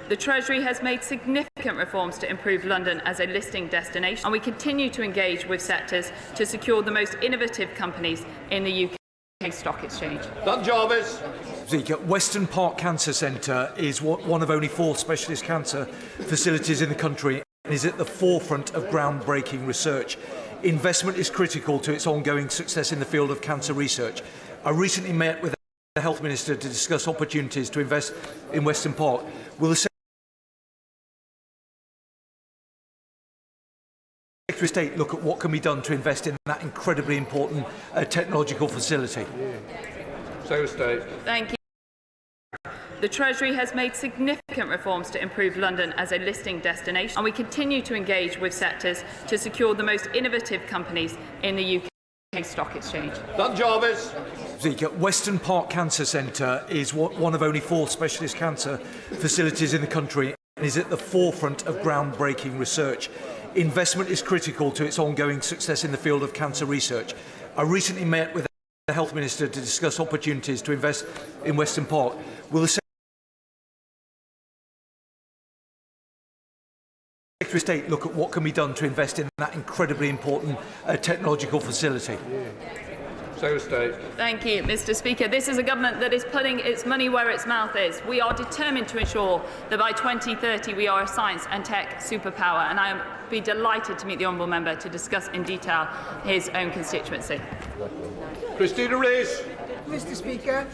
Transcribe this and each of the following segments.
The Treasury has made significant reforms to improve London as a listing destination, and we continue to engage with sectors to secure the most innovative companies in the UK Stock Exchange. Done, Jarvis. Western Park Cancer Centre is one of only 4 specialist cancer facilities in the country and is at the forefront of groundbreaking research. Investment is critical to its ongoing success in the field of cancer research. I recently met with the Health Minister to discuss opportunities to invest in Western Park. Will the Secretary of State look at what can be done to invest in that incredibly important technological facility? Secretary of State. Thank you. The Treasury has made significant reforms to improve London as a listing destination, and we continue to engage with sectors to secure the most innovative companies in the UK Stock Exchange. Done, Jarvis. Western Park Cancer Centre is one of only 4 specialist cancer facilities in the country and is at the forefront of groundbreaking research. Investment is critical to its ongoing success in the field of cancer research. I recently met with the Health Minister to discuss opportunities to invest in Western Park. Will the Secretary of State look at what can be done to invest in that incredibly important technological facility? Secretary of State. Thank you, Mr. Speaker. This is a government that is putting its money where its mouth is. We are determined to ensure that by 2030 we are a science and tech superpower, and I am be delighted to meet the honourable member to discuss in detail his own constituency. Christina Rees. Mr. Speaker,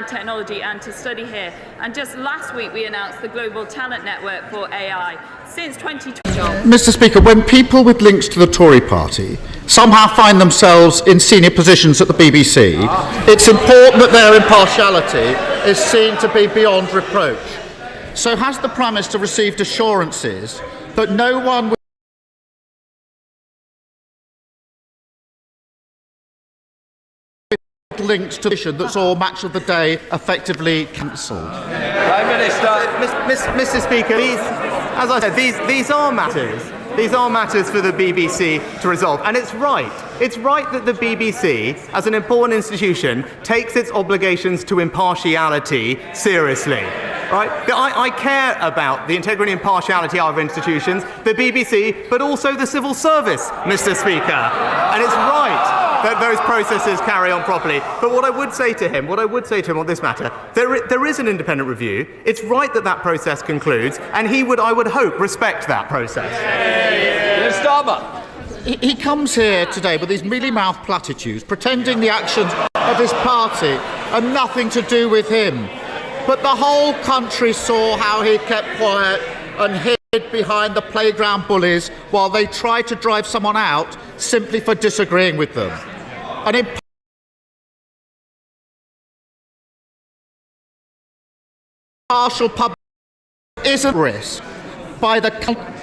and technology and to study here. And just last week we announced the Global Talent Network for AI. Since 2020... Mr. Speaker, when people with links to the Tory party somehow find themselves in senior positions at the BBC, it's important that their impartiality is seen to be beyond reproach. So has the Prime Minister received assurances that no one with links to the position that's all match of the day effectively cancelled? Prime Minister. Mr. Speaker, as I said, these are matters. These are matters for the BBC to resolve. And it's right. It's right that the BBC, as an important institution, takes its obligations to impartiality seriously. Right? I care about the integrity and impartiality of our institutions, the BBC, but also the civil service, Mr. Speaker. And it's right that those processes carry on properly. But what I would say to him on this matter, there is an independent review. It's right that that process concludes, and he would, I would hope, respect that process. He comes here today with these mealy-mouthed platitudes, pretending the actions of his party are nothing to do with him. But the whole country saw how he kept quiet and hid behind the playground bullies while they tried to drive someone out simply for disagreeing with them. An impartial public is at risk by the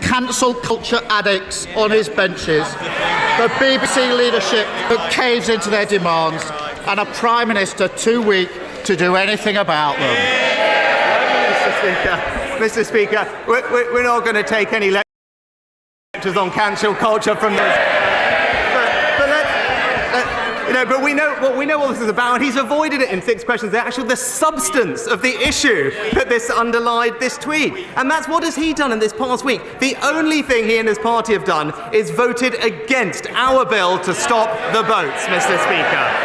cancel culture addicts on his benches, the BBC leadership that caves into their demands, and a Prime Minister too weak to do anything about them. Mr. Speaker, we're not going to take any lectures on cancel culture from this. But we know what this is about, and he's avoided it in 6 questions. They're actually the substance of the issue that this underlied this tweet. And that's what has he done in this past week. The only thing he and his party have done is voted against our bill to stop the boats, Mr. Speaker.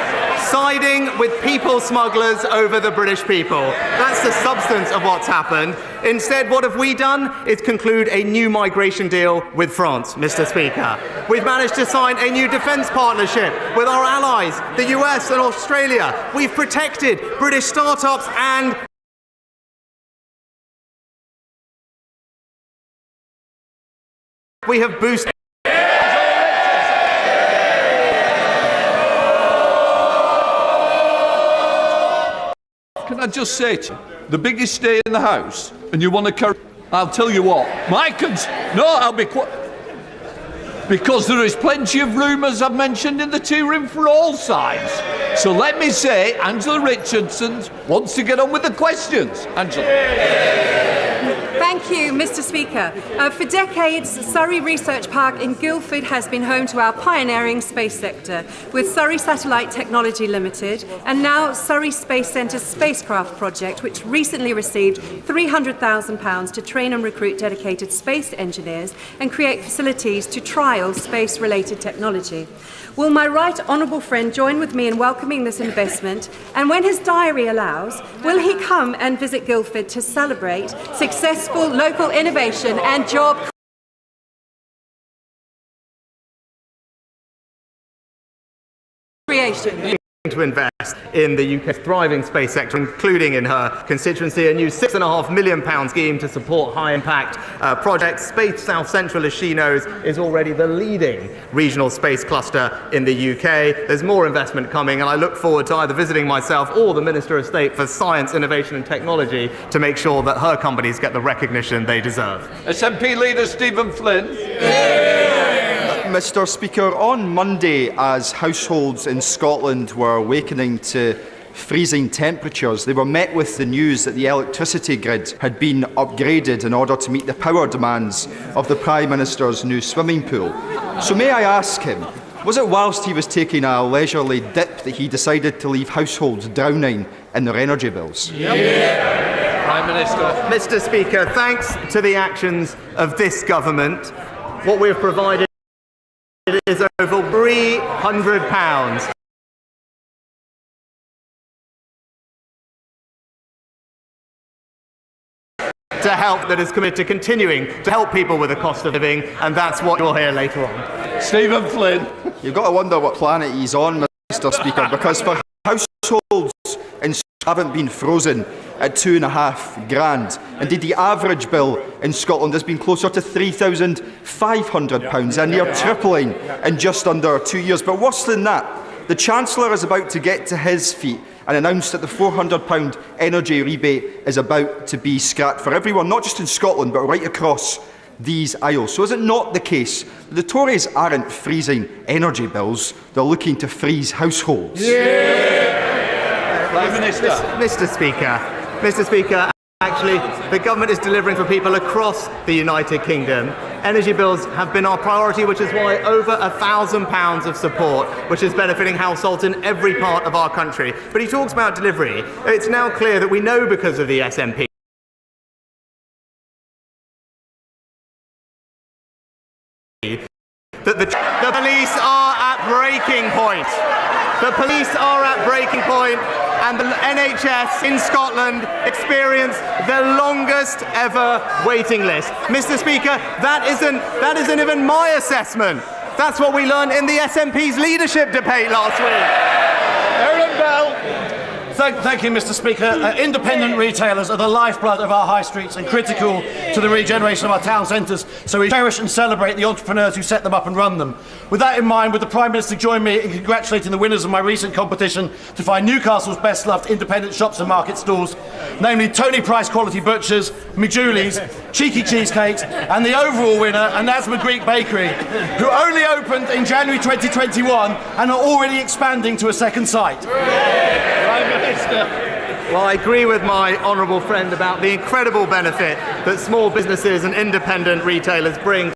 Siding with people smugglers over the British people. That's the substance of what's happened. Instead, what have we done is conclude a new migration deal with France, Mr. Speaker. We've managed to sign a new defence partnership with our allies, the US and Australia. We've protected British startups and we have boosted. Can I just say to you, the biggest day in the House, and you want to carry... I'll tell you what, I'll be quiet. Because there is plenty of rumours I've mentioned in the tea room for all sides. So let me say, Angela Richardson wants to get on with the questions. Angela. Thank you, Mr. Speaker. For decades, Surrey Research Park in Guildford has been home to our pioneering space sector, with Surrey Satellite Technology Limited and now Surrey Space Centre's spacecraft project, which recently received £300,000 to train and recruit dedicated space engineers and create facilities to trial space-related technology. Will my right honourable friend join with me in welcoming this investment? And when his diary allows, will he come and visit Guildford to celebrate successful local innovation and job creation? To invest in the UK's thriving space sector, including in her constituency, a new £6.5 million scheme to support high-impact projects. Space South Central, as she knows, is already the leading regional space cluster in the UK. There's more investment coming, and I look forward to either visiting myself or the Minister of State for Science, Innovation and Technology to make sure that her companies get the recognition they deserve. SNP Leader Stephen Flynn. Mr. Speaker, on Monday, as households in Scotland were awakening to freezing temperatures, they were met with the news that the electricity grid had been upgraded in order to meet the power demands of the Prime Minister's new swimming pool. So may I ask him, was it whilst he was taking a leisurely dip that he decided to leave households drowning in their energy bills? Prime Minister. Mr. Speaker, thanks to the actions of this government, what we have provided is over £300 to help, that is committed to continuing to help people with the cost of living, and that's what you'll hear later on. Stephen Flynn. You've got to wonder what planet he's on, Mr. Speaker, because for households in haven't been frozen at £2,500. Indeed, the average bill in Scotland has been closer to £3,500, and near tripling in just under 2 years. But worse than that, the Chancellor is about to get to his feet and announce that the £400 energy rebate is about to be scrapped for everyone, not just in Scotland, but right across these aisles. So is it not the case that the Tories aren't freezing energy bills, they're looking to freeze households? Mr. Speaker, actually, the government is delivering for people across the United Kingdom. Energy bills have been our priority, which is why over £1,000 of support, which is benefiting households in every part of our country. But he talks about delivery. It's now clear that we know, because of the SNP, that the police are at breaking point. The police are at breaking point, and the NHS in Scotland experienced the longest ever waiting list. Mr. Speaker, that isn't even my assessment. That's what we learned in the SNP's leadership debate last week. Aaron Bell. Thank you, Mr. Speaker. Independent retailers are the lifeblood of our high streets and critical to the regeneration of our town centres, so we cherish and celebrate the entrepreneurs who set them up and run them. With that in mind, would the Prime Minister join me in congratulating the winners of my recent competition to find Newcastle's best-loved independent shops and market stalls, namely Tony Price Quality Butchers, McJulie's, Cheeky Cheesecakes, and the overall winner, Anasma Greek Bakery, who only opened in January 2021 and are already expanding to a second site. Well, I agree with my honourable friend about the incredible benefit that small businesses and independent retailers bring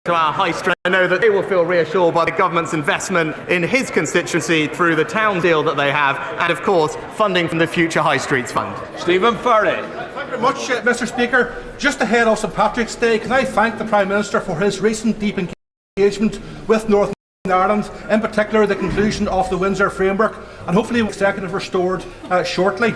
to our high street. I know that they will feel reassured by the government's investment in his constituency through the town deal that they have, and of course funding from the Future High Streets Fund. Stephen Furry. Thank you very much, Mr. Speaker. Just ahead of St Patrick's Day, can I thank the Prime Minister for his recent deep engagement with Northern Ireland, in particular the conclusion of the Windsor Framework, and hopefully the executive restored shortly.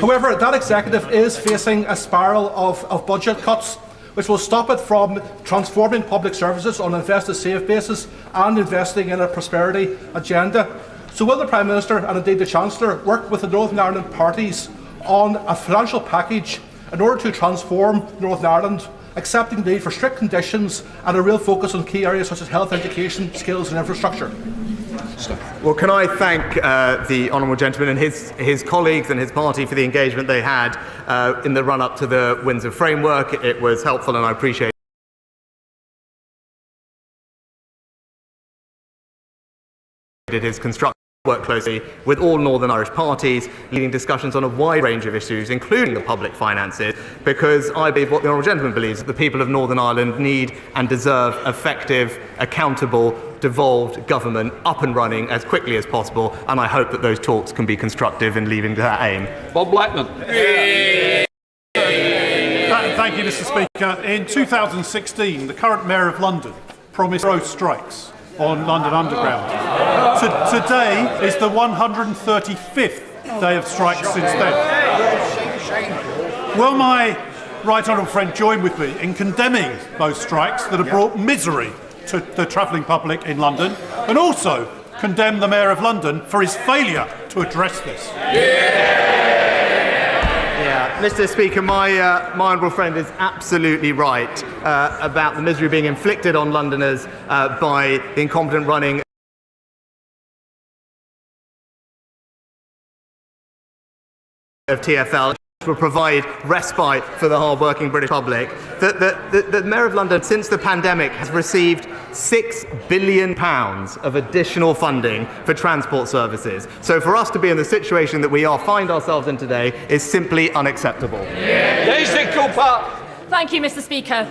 However, that executive is facing a spiral of budget cuts, which will stop it from transforming public services on an invest to save basis and investing in a prosperity agenda. So will the Prime Minister and indeed the Chancellor work with the Northern Ireland parties on a financial package in order to transform Northern Ireland, accepting the need for strict conditions and a real focus on key areas such as health, education, skills and infrastructure? Well, can I thank the honourable gentleman and his colleagues and his party for the engagement they had in the run-up to the Windsor Framework. It was helpful and I appreciate his constructive work closely with all Northern Irish parties, leading discussions on a wide range of issues, including the public finances, because I believe what the honourable gentleman believes, that the people of Northern Ireland need and deserve effective, accountable, devolved government up and running as quickly as possible, and I hope that those talks can be constructive in leading to that aim. Bob Blackman. Thank you, Mr. Speaker. In 2016, the current Mayor of London promised road strikes on London Underground. Today is the 135th day of strikes since then. Will my right honourable friend join with me in condemning those strikes that have brought misery to the travelling public in London, and also condemn the Mayor of London for his failure to address this? Mr. Speaker, my honourable friend is absolutely right about the misery being inflicted on Londoners by the incompetent running of TfL, which will provide respite for the hard-working British public. The Mayor of London, since the pandemic, has received £6 billion of additional funding for transport services. So for us to be in the situation that we find ourselves in today is simply unacceptable. Daisy Cooper. Thank you, Mr. Speaker.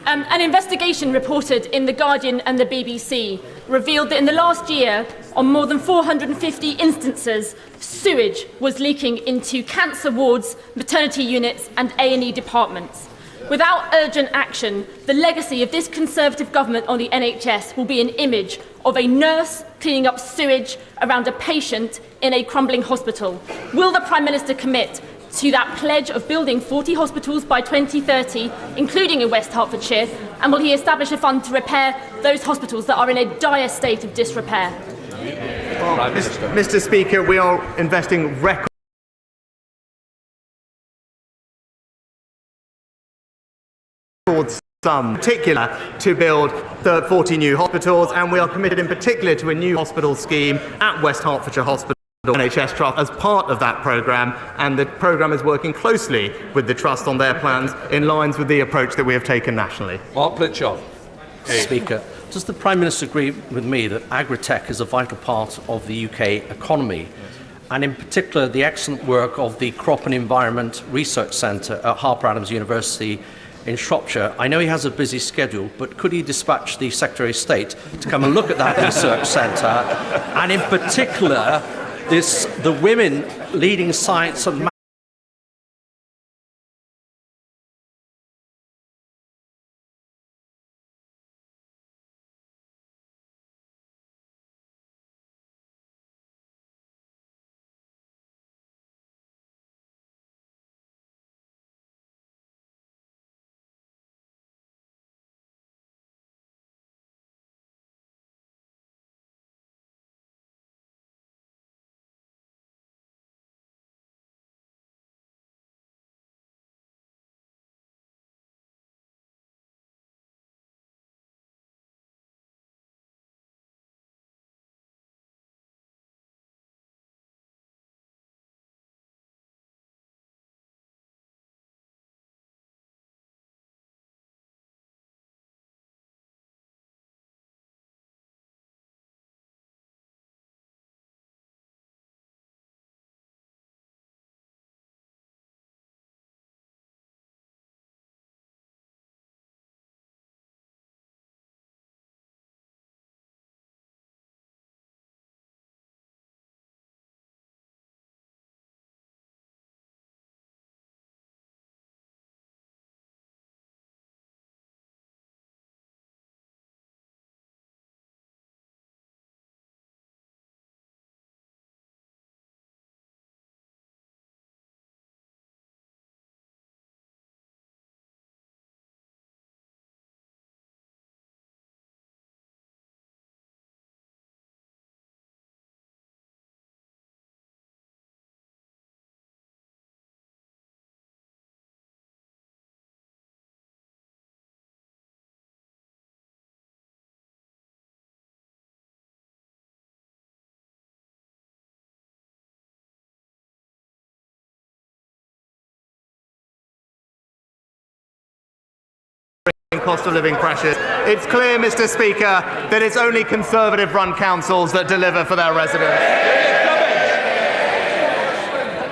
An investigation reported in The Guardian and the BBC revealed that in the last year, on more than 450 instances, sewage was leaking into cancer wards, maternity units and A&E departments. Without urgent action, the legacy of this Conservative government on the NHS will be an image of a nurse cleaning up sewage around a patient in a crumbling hospital. Will the Prime Minister commit to that pledge of building 40 hospitals by 2030, including in West Hertfordshire? And will he establish a fund to repair those hospitals that are in a dire state of disrepair? Mr. Speaker, we are investing record sum, in particular, to build 40 new hospitals, and we are committed in particular to a new hospital scheme at West Hertfordshire Hospital NHS Trust as part of that programme, and the programme is working closely with the Trust on their plans in line with the approach that we have taken nationally. Mark Plitchard. Speaker, does the Prime Minister agree with me that agri-tech is a vital part of the UK economy, and in particular the excellent work of the Crop and Environment Research Centre at Harper Adams University in Shropshire? I know he has a busy schedule, but could he dispatch the Secretary of State to come and look at that research centre, and in particular the women leading science and cost of living pressures. It's clear, Mr. Speaker, that it's only Conservative-run councils that deliver for their residents.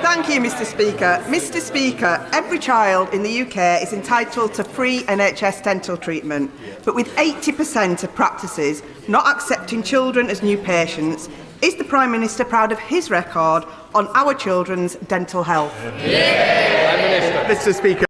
Thank you, Mr. Speaker. Mr. Speaker, every child in the UK is entitled to free NHS dental treatment, but with 80% of practices not accepting children as new patients, is the Prime Minister proud of his record on our children's dental health? Mr. Speaker,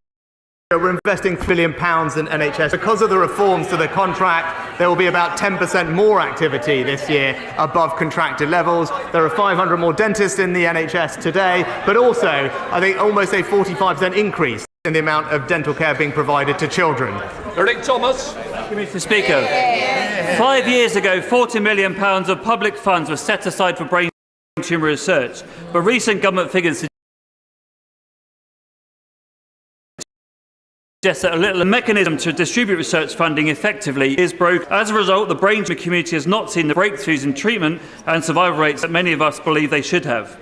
we're investing £1 billion in NHS. Because of the reforms to the contract, there will be about 10% more activity this year above contracted levels. There are 500 more dentists in the NHS today, but also, I think, almost a 45% increase in the amount of dental care being provided to children. Eric Thomas. Mr. Speaker, 5 years ago, £40 million of public funds were set aside for brain tumour research, but recent government figures suggest that a little mechanism to distribute research funding effectively is broken. As a result, the brain tumour community has not seen the breakthroughs in treatment and survival rates that many of us believe they should have.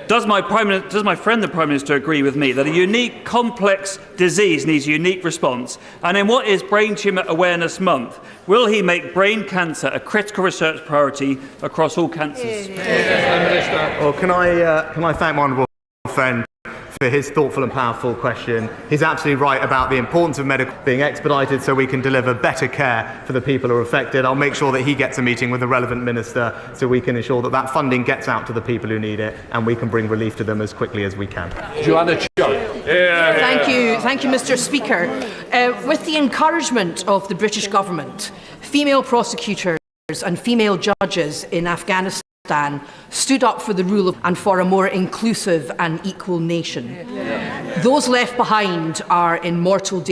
Does my friend the Prime Minister agree with me that a unique, complex disease needs a unique response? And in what is Brain Tumour Awareness Month, will he make brain cancer a critical research priority across all cancers? Well, can I thank my honourable friend for his thoughtful and powerful question. He's absolutely right about the importance of medical being expedited so we can deliver better care for the people who are affected. I'll make sure that he gets a meeting with the relevant minister so we can ensure that that funding gets out to the people who need it and we can bring relief to them as quickly as we can. Joanna Cho. Thank you, Mr. Speaker. With the encouragement of the British government, female prosecutors and female judges in Afghanistan stood up for the rule of and for a more inclusive and equal nation. Those left behind are in mortal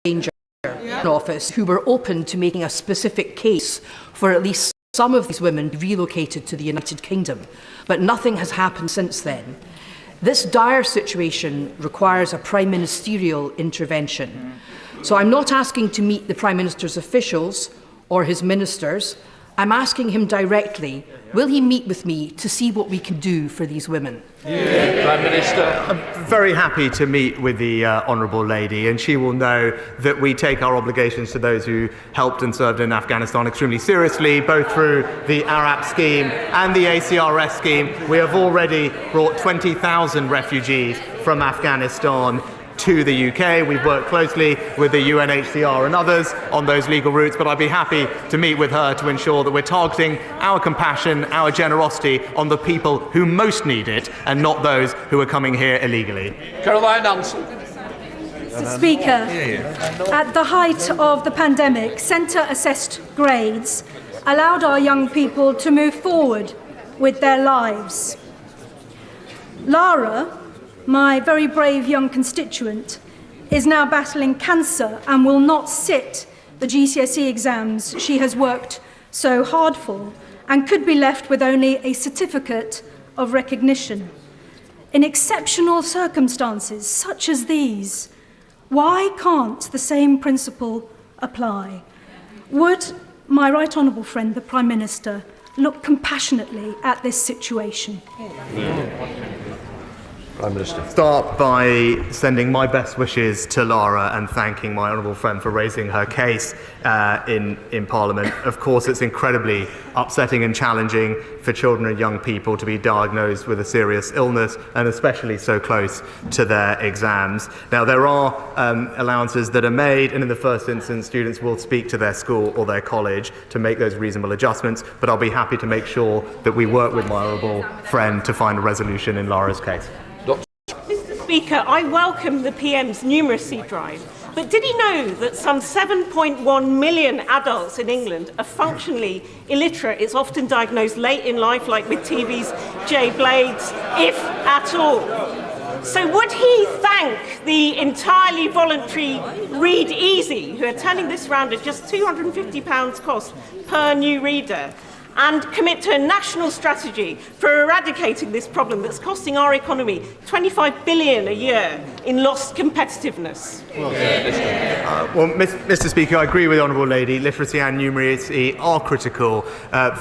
danger in office who were open to making a specific case for at least some of these women relocated to the United Kingdom. But nothing has happened since then. This dire situation requires a prime ministerial intervention. So I'm not asking to meet the Prime Minister's officials or his ministers. I'm asking him directly, will he meet with me to see what we can do for these women? Prime Minister. I'm very happy to meet with the Honourable Lady, and she will know that we take our obligations to those who helped and served in Afghanistan extremely seriously, both through the ARAP scheme and the ACRS scheme. We have already brought 20,000 refugees from Afghanistan to the UK. We've worked closely with the UNHCR and others on those legal routes, but I'd be happy to meet with her to ensure that we're targeting our compassion, our generosity on the people who most need it and not those who are coming here illegally. Caroline Ansell. Mr. Speaker, at the height of the pandemic, centre-assessed grades allowed our young people to move forward with their lives. Lara, my very brave young constituent, is now battling cancer and will not sit the GCSE exams she has worked so hard for, and could be left with only a certificate of recognition. In exceptional circumstances such as these, why can't the same principle apply? Would my right honourable friend, the Prime Minister, look compassionately at this situation? Prime Minister. Start by sending my best wishes to Lara and thanking my honourable friend for raising her case in Parliament. Of course, it's incredibly upsetting and challenging for children and young people to be diagnosed with a serious illness, and especially so close to their exams. Now, there are allowances that are made, and in the first instance, students will speak to their school or their college to make those reasonable adjustments, but I'll be happy to make sure that we work with my honourable friend to find a resolution in Lara's case. Mr. Speaker, I welcome the PM's numeracy drive, but did he know that some 7.1 million adults in England are functionally illiterate? It's often diagnosed late in life, like with TV's J Blades, if at all. So would he thank the entirely voluntary Read Easy, who are turning this round at just £250 cost per new reader, and commit to a national strategy for eradicating this problem that's costing our economy $25 billion a year in lost competitiveness? Well, Mr. Speaker, I agree with the Honourable Lady. Literacy and numeracy are critical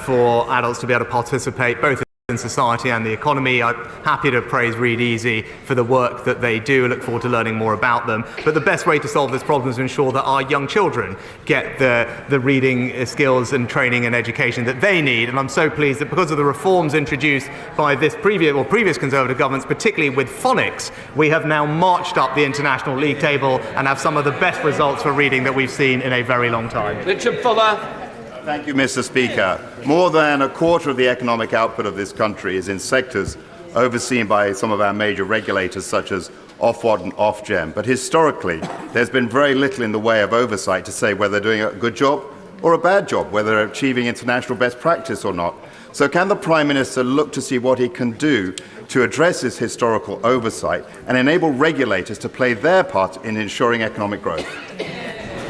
for adults to be able to participate both in society and the economy. I'm happy to praise Read Easy for the work that they do. I look forward to learning more about them. But the best way to solve this problem is to ensure that our young children get the reading skills and training and education that they need. And I'm so pleased that because of the reforms introduced by this previous Conservative governments, particularly with phonics, we have now marched up the international league table and have some of the best results for reading that we've seen in a very long time. Richard Fuller. Thank you, Mr. Speaker. More than a quarter of the economic output of this country is in sectors overseen by some of our major regulators, such as Ofwat and Ofgem. But historically, there's been very little in the way of oversight to say whether they're doing a good job or a bad job, whether they're achieving international best practice or not. So can the Prime Minister look to see what he can do to address this historical oversight and enable regulators to play their part in ensuring economic growth?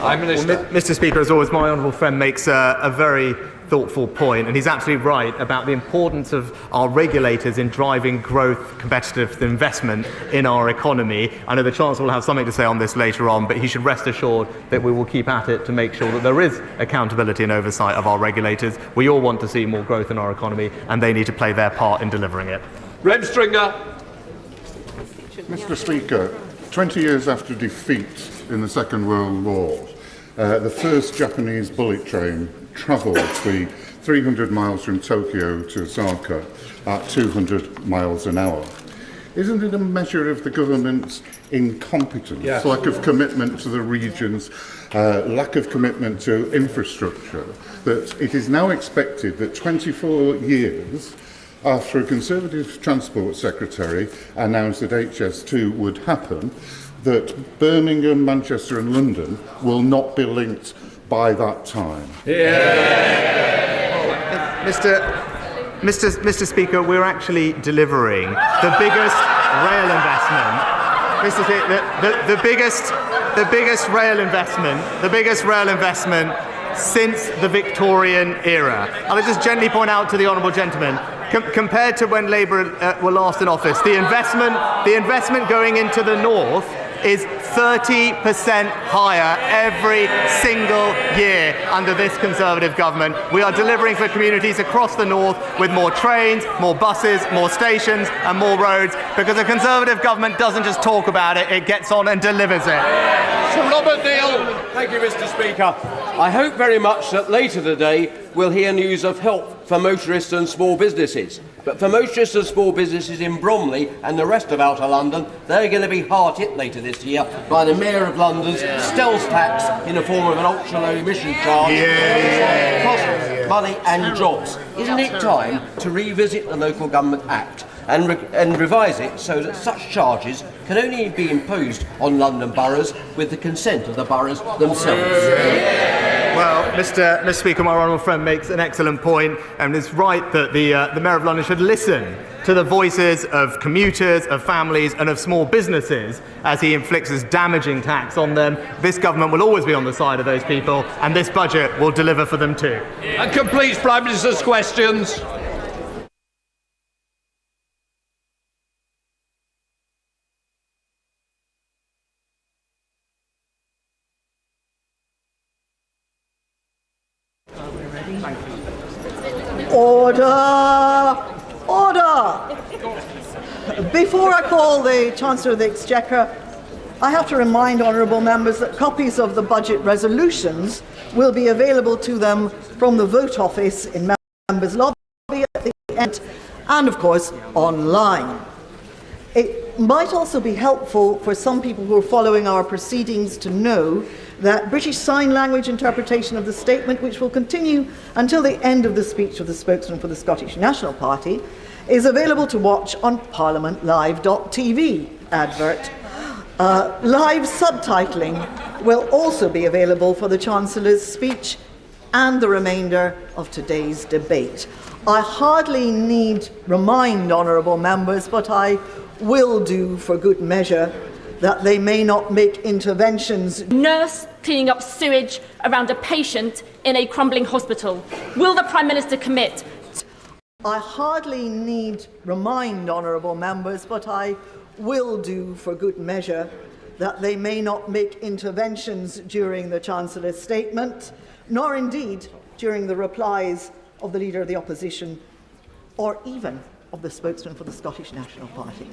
Well, Mr. Speaker, as always, my honourable friend makes a very thoughtful point, and he's absolutely right about the importance of our regulators in driving growth, competitive investment in our economy. I know the Chancellor will have something to say on this later on, but he should rest assured that we will keep at it to make sure that there is accountability and oversight of our regulators. We all want to see more growth in our economy, and they need to play their part in delivering it. Reb Stringer. Mr. Speaker, 20 years after defeat in the Second World War, the first Japanese bullet train travelled the 300 miles from Tokyo to Osaka at 200 miles an hour. Isn't it a measure of the government's incompetence, lack of commitment to the regions, lack of commitment to infrastructure, that it is now expected that 24 years after a Conservative Transport Secretary announced that HS2 would happen, that Birmingham, Manchester and London will not be linked by that time? Mr. Speaker, we're actually delivering the biggest rail investment. Mr. Speaker, the biggest rail investment since the Victorian era. I'll just gently point out to the honourable gentleman, compared to when Labour were last in office, the investment going into the north is 30% higher every single year under this Conservative government. We are delivering for communities across the north with more trains, more buses, more stations and more roads, because a Conservative government doesn't just talk about it, it gets on and delivers it. Sir Robert Neal. Thank you, Mr. Speaker. I hope very much that later today we'll hear news of help for motorists and small businesses. But for motorists and small businesses in Bromley and the rest of outer London, they're going to be hard hit later this year by the Mayor of London's stealth tax in the form of an ultra-low emission charge. Costs money and jobs. Isn't it time to revisit the Local Government Act and revise it so that such charges can only be imposed on London boroughs with the consent of the boroughs themselves? Well, Mr. Speaker, my honourable friend makes an excellent point, and it's right that the Mayor of London should listen to the voices of commuters, of families and of small businesses as he inflicts his damaging tax on them. This government will always be on the side of those people, and this budget will deliver for them too. And completes Prime Minister's questions. Order! Order! Before I call the Chancellor of the Exchequer, I have to remind honourable members that copies of the budget resolutions will be available to them from the vote office in members' lobby at the end, and of course online. It might also be helpful for some people who are following our proceedings to know that British Sign Language interpretation of the statement, which will continue until the end of the speech of the spokesman for the Scottish National Party, is available to watch on parliamentlive.tv advert. Live subtitling will also be available for the Chancellor's speech and the remainder of today's debate. I hardly need remind honourable members, but I will do for good measure, that they may not make interventions. Nurse cleaning up sewage around a patient in a crumbling hospital. Will the Prime Minister commit? I hardly need remind honourable members, but I will do for good measure, that they may not make interventions during the Chancellor's statement, nor indeed during the replies of the Leader of the Opposition, or even of the spokesman for the Scottish National Party.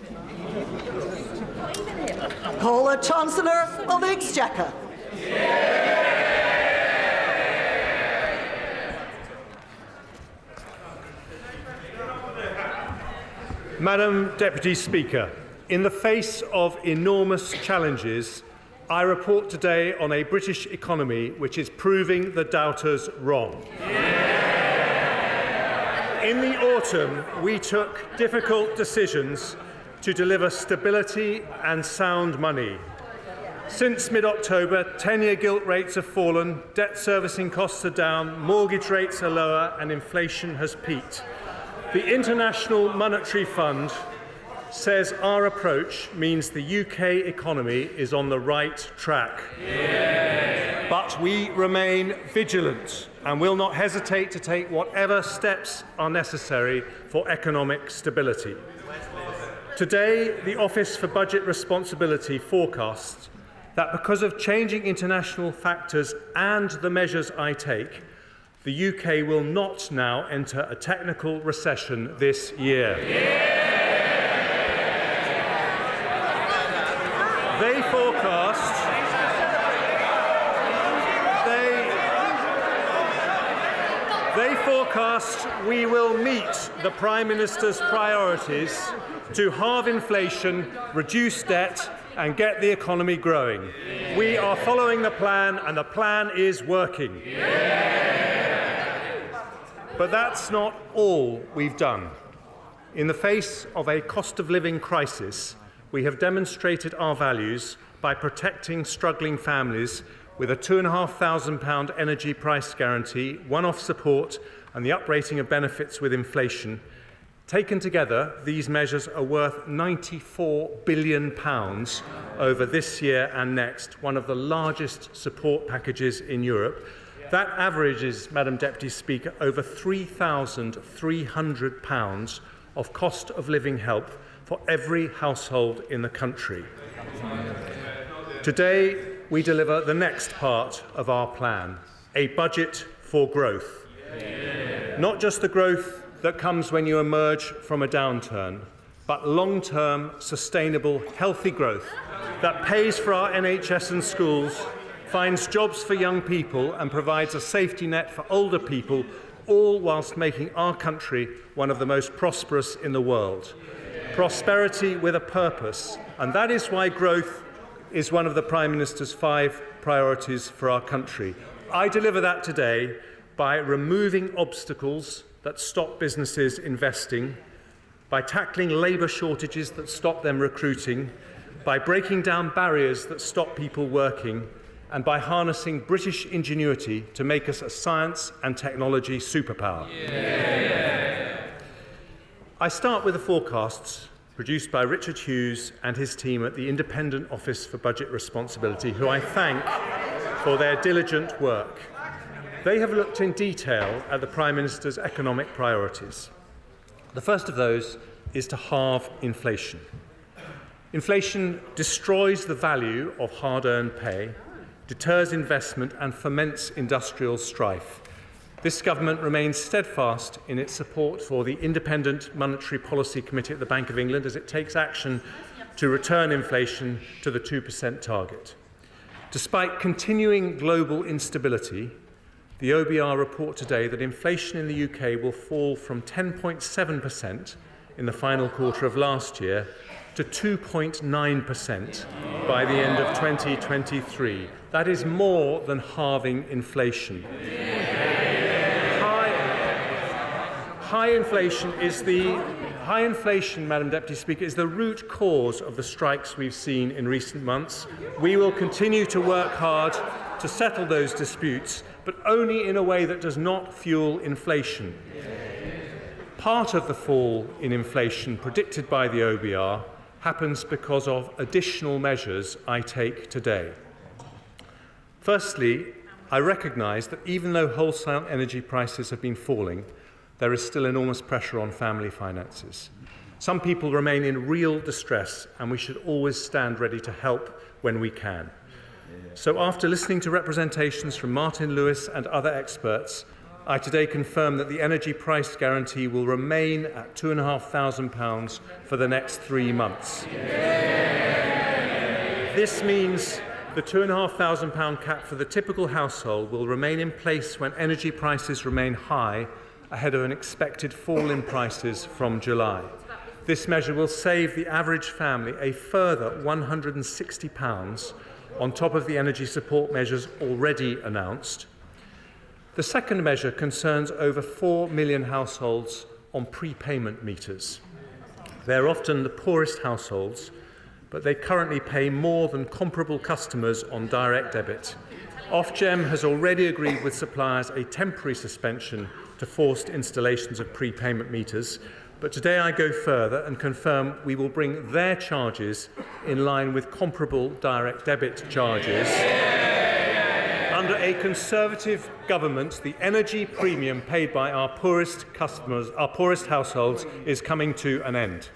Call the Chancellor of the Exchequer. Madam Deputy Speaker, in the face of enormous challenges, I report today on a British economy which is proving the doubters wrong. In the autumn, we took difficult decisions to deliver stability and sound money. Since mid-October, 10-year gilt rates have fallen, debt servicing costs are down, mortgage rates are lower and inflation has peaked. The International Monetary Fund says our approach means the UK economy is on the right track. But we remain vigilant and will not hesitate to take whatever steps are necessary for economic stability. Today, the Office for Budget Responsibility forecasts that because of changing international factors and the measures I take, the UK will not now enter a technical recession this year. They forecast we will meet the Prime Minister's priorities to halve inflation, reduce debt and get the economy growing. We are following the plan and the plan is working. But that's not all we've done. In the face of a cost of living crisis, we have demonstrated our values by protecting struggling families with a £2,500 energy price guarantee, one-off support and the uprating of benefits with inflation. Taken together, these measures are worth £94 billion over this year and next, one of the largest support packages in Europe. That averages, Madam Deputy Speaker, over £3,300 of cost of living help for every household in the country. Today, we deliver the next part of our plan, a budget for growth. Not just the growth that comes when you emerge from a downturn, but long-term, sustainable, healthy growth that pays for our NHS and schools, finds jobs for young people and provides a safety net for older people, all whilst making our country one of the most prosperous in the world. Prosperity with a purpose, and that is why growth is one of the Prime Minister's 5 priorities for our country. I deliver that today by removing obstacles that stop businesses investing, by tackling labour shortages that stop them recruiting, by breaking down barriers that stop people working, and by harnessing British ingenuity to make us a science and technology superpower. I start with the forecasts produced by Richard Hughes and his team at the Independent Office for Budget Responsibility, who I thank for their diligent work. They have looked in detail at the Prime Minister's economic priorities. The first of those is to halve inflation. Inflation destroys the value of hard-earned pay, deters investment and foments industrial strife. This government remains steadfast in its support for the Independent Monetary Policy Committee at the Bank of England as it takes action to return inflation to the 2% target. Despite continuing global instability, the OBR report today that inflation in the UK will fall from 10.7% in the final quarter of last year to 2.9% by the end of 2023. That is more than halving inflation. High inflation, Madam Deputy Speaker, is the root cause of the strikes we've seen in recent months. We will continue to work hard to settle those disputes, but only in a way that does not fuel inflation. Part of the fall in inflation predicted by the OBR happens because of additional measures I take today. Firstly, I recognise that even though wholesale energy prices have been falling, there is still enormous pressure on family finances. Some people remain in real distress, and we should always stand ready to help when we can. So after listening to representations from Martin Lewis and other experts, I today confirm that the energy price guarantee will remain at £2,500 for the next 3 months. This means the £2,500 cap for the typical household will remain in place when energy prices remain high ahead of an expected fall in prices from July. This measure will save the average family a further £160 on top of the energy support measures already announced. The second measure concerns over 4 million households on prepayment meters. They're often the poorest households, but they currently pay more than comparable customers on direct debit. Ofgem has already agreed with suppliers a temporary suspension to forced installations of prepayment meters, but today I go further and confirm we will bring their charges in line with comparable direct debit charges. Under a Conservative government, the energy premium paid by our poorest customers, our poorest households, is coming to an end.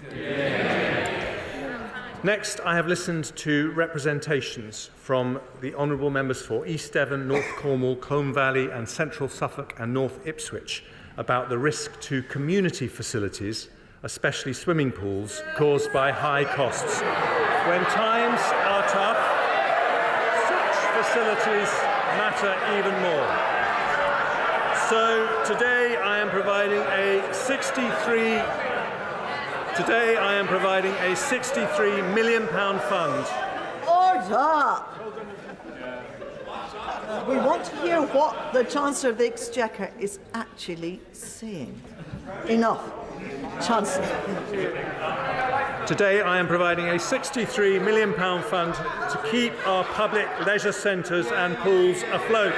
Next, I have listened to representations from the honourable members for East Devon, North Cornwall, Combe Valley and Central Suffolk and North Ipswich about the risk to community facilities, especially swimming pools, caused by high costs. When times are tough, such facilities matter even more. So today I am providing a £63 million fund. Order! We want to hear what the Chancellor of the Exchequer is actually saying. Enough. Chancellor. Today I am providing a £63 million fund to keep our public leisure centres and pools afloat.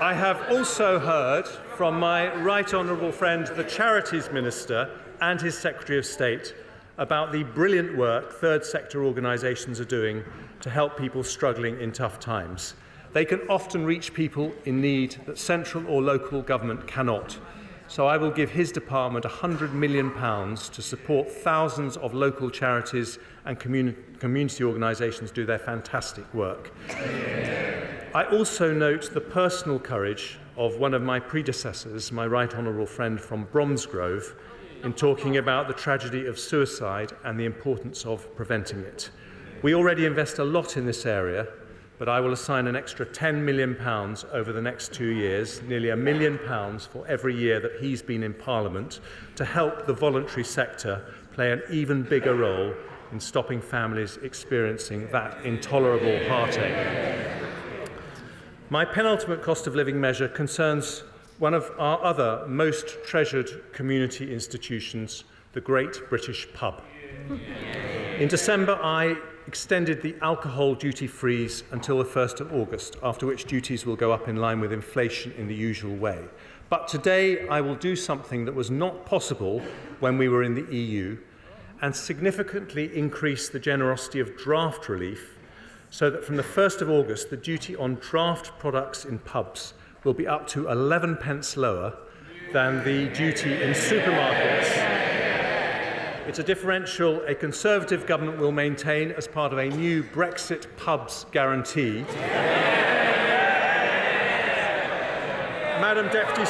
I have also heard from my right honourable friend, the Charities Minister, and his Secretary of State about the brilliant work third sector organisations are doing to help people struggling in tough times. They can often reach people in need that central or local government cannot. So I will give his department £100 million to support thousands of local charities and community organisations do their fantastic work. I also note the personal courage of one of my predecessors, my right honourable friend from Bromsgrove, in talking about the tragedy of suicide and the importance of preventing it. We already invest a lot in this area, but I will assign an extra £10 million over the next 2 years, nearly £1 million for every year that he's been in Parliament, to help the voluntary sector play an even bigger role in stopping families experiencing that intolerable heartache. My penultimate cost of living measure concerns one of our other most treasured community institutions, the Great British Pub. In December, I extended the alcohol duty freeze until the 1st of August, after which duties will go up in line with inflation in the usual way. But today I will do something that was not possible when we were in the EU and significantly increase the generosity of draft relief so that from the 1st of August the duty on draft products in pubs will be up to 11 pence lower than the duty in supermarkets. It's a differential a Conservative government will maintain as part of a new Brexit pubs guarantee. Madam Deputy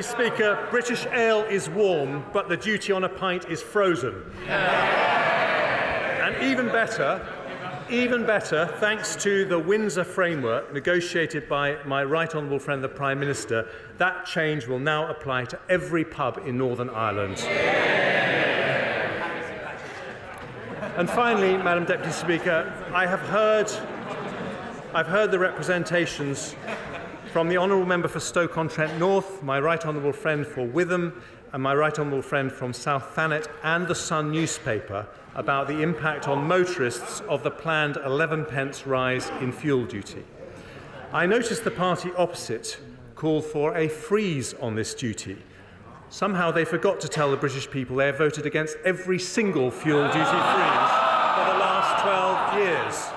Speaker, British ale is warm, but the duty on a pint is frozen. And even better, thanks to the Windsor framework negotiated by my right honourable friend the Prime Minister, that change will now apply to every pub in Northern Ireland. And finally, Madam Deputy Speaker, I've heard the representations from the honourable member for Stoke-on-Trent North, my right honourable friend for Witham, and my right honourable friend from South Thanet and the Sun newspaper about the impact on motorists of the planned 11 pence rise in fuel duty. I noticed the party opposite called for a freeze on this duty. Somehow they forgot to tell the British people they have voted against every single fuel duty freeze for the last 12 years.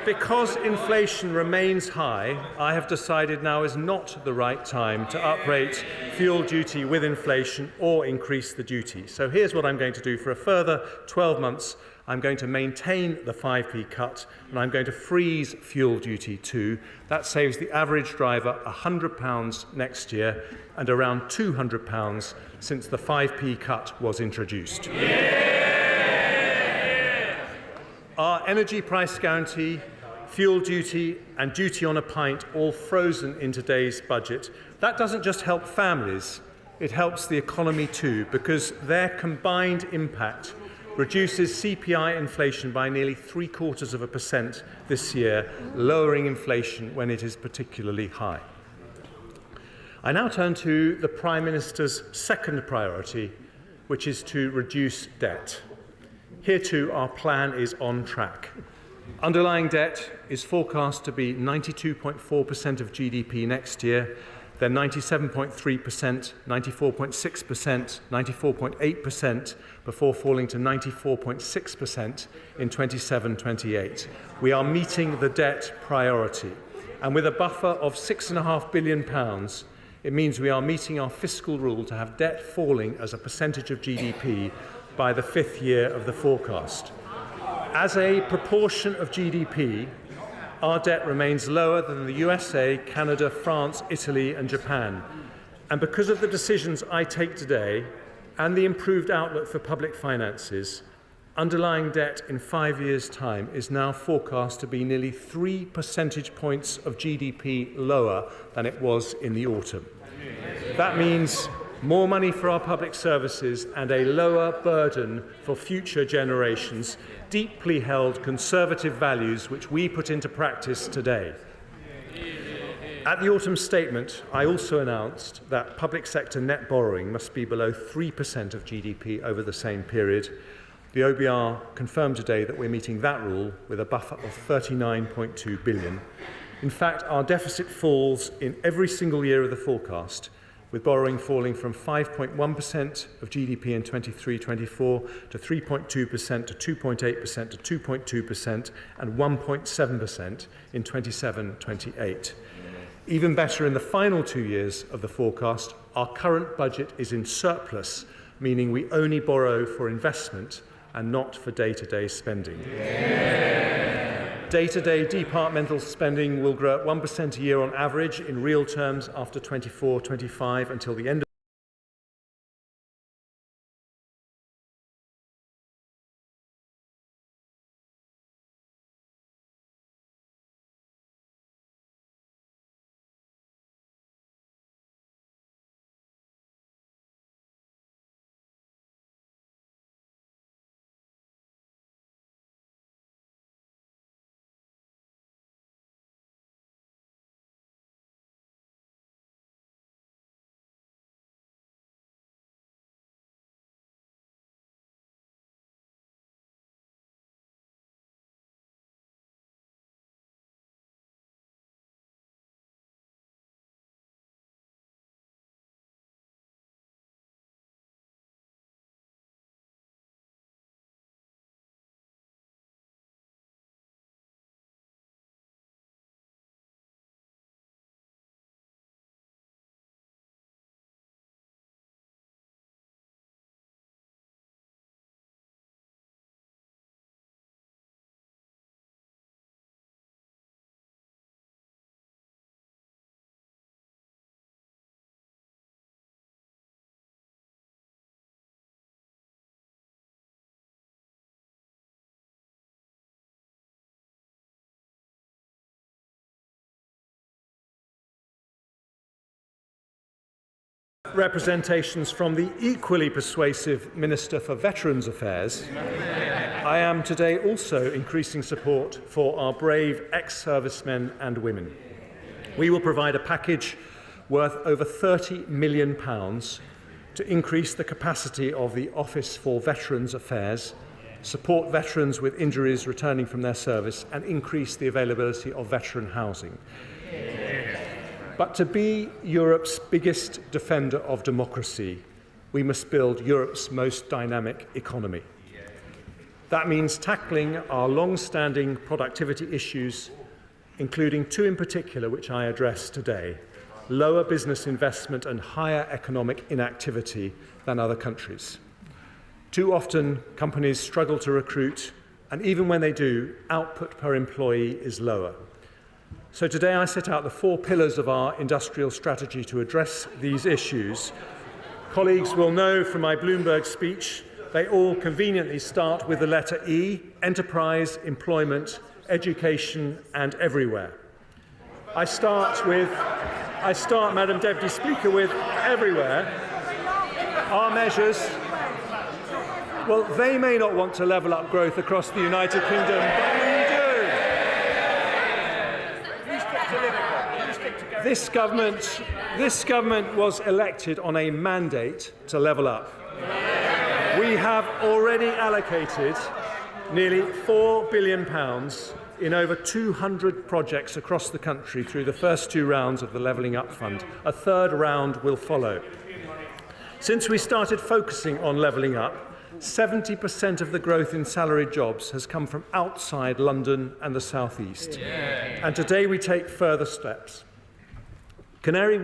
Because inflation remains high, I have decided now is not the right time to uprate fuel duty with inflation or increase the duty. So here's what I'm going to do. For a further 12 months, I'm going to maintain the 5p cut and I'm going to freeze fuel duty too. That saves the average driver £100 next year and around £200 since the 5p cut was introduced. Our energy price guarantee, fuel duty and duty on a pint all frozen in today's budget. That doesn't just help families, it helps the economy too, because their combined impact reduces CPI inflation by nearly 0.75% this year, lowering inflation when it is particularly high. I now turn to the Prime Minister's second priority, which is to reduce debt. Here too, our plan is on track. Underlying debt is forecast to be 92.4% of GDP next year, then 97.3%, 94.6%, 94.8%, before falling to 94.6% in 27-28. We are meeting the debt priority. And with a buffer of £6.5 billion, it means we are meeting our fiscal rule to have debt falling as a percentage of GDP by the 5th year of the forecast. As a proportion of GDP, our debt remains lower than the USA, Canada, France, Italy and Japan. And because of the decisions I take today and the improved outlook for public finances, underlying debt in 5 years' time is now forecast to be nearly 3 percentage points of GDP lower than it was in the autumn. That means more money for our public services and a lower burden for future generations, deeply held conservative values which we put into practice today. At the autumn statement, I also announced that public sector net borrowing must be below 3% of GDP over the same period. The OBR confirmed today that we're meeting that rule with a buffer of 39.2 billion. In fact, our deficit falls in every single year of the forecast, with borrowing falling from 5.1% of GDP in 23-24 to 3.2% to 2.8% to 2.2% and 1.7% in 27-28. Even better, in the final 2 years of the forecast, our current budget is in surplus, meaning we only borrow for investment and not for day-to-day spending. Day-to-day departmental spending will grow at 1% a year on average in real terms after 24-25 until the end of representations from the equally persuasive Minister for Veterans Affairs, I am today also increasing support for our brave ex-servicemen and women. We will provide a package worth over £30 million to increase the capacity of the Office for Veterans Affairs, support veterans with injuries returning from their service, and increase the availability of veteran housing. But to be Europe's biggest defender of democracy, we must build Europe's most dynamic economy. That means tackling our long-standing productivity issues, including two in particular which I address today: lower business investment and higher economic inactivity than other countries. Too often, companies struggle to recruit, and even when they do, output per employee is lower. So today I set out the 4 pillars of our industrial strategy to address these issues. Colleagues will know from my Bloomberg speech they all conveniently start with the letter E: enterprise, employment, education and everywhere. I start, Madam Deputy Speaker, with everywhere. Our measures, well, they may not want to level up growth across the United Kingdom, but we do. This government was elected on a mandate to level up. We have already allocated nearly £4 billion in over 200 projects across the country through the first 2 rounds of the Levelling Up Fund. A third round will follow. Since we started focusing on levelling up, 70% of the growth in salaried jobs has come from outside London and the South East. And today we take further steps. Canary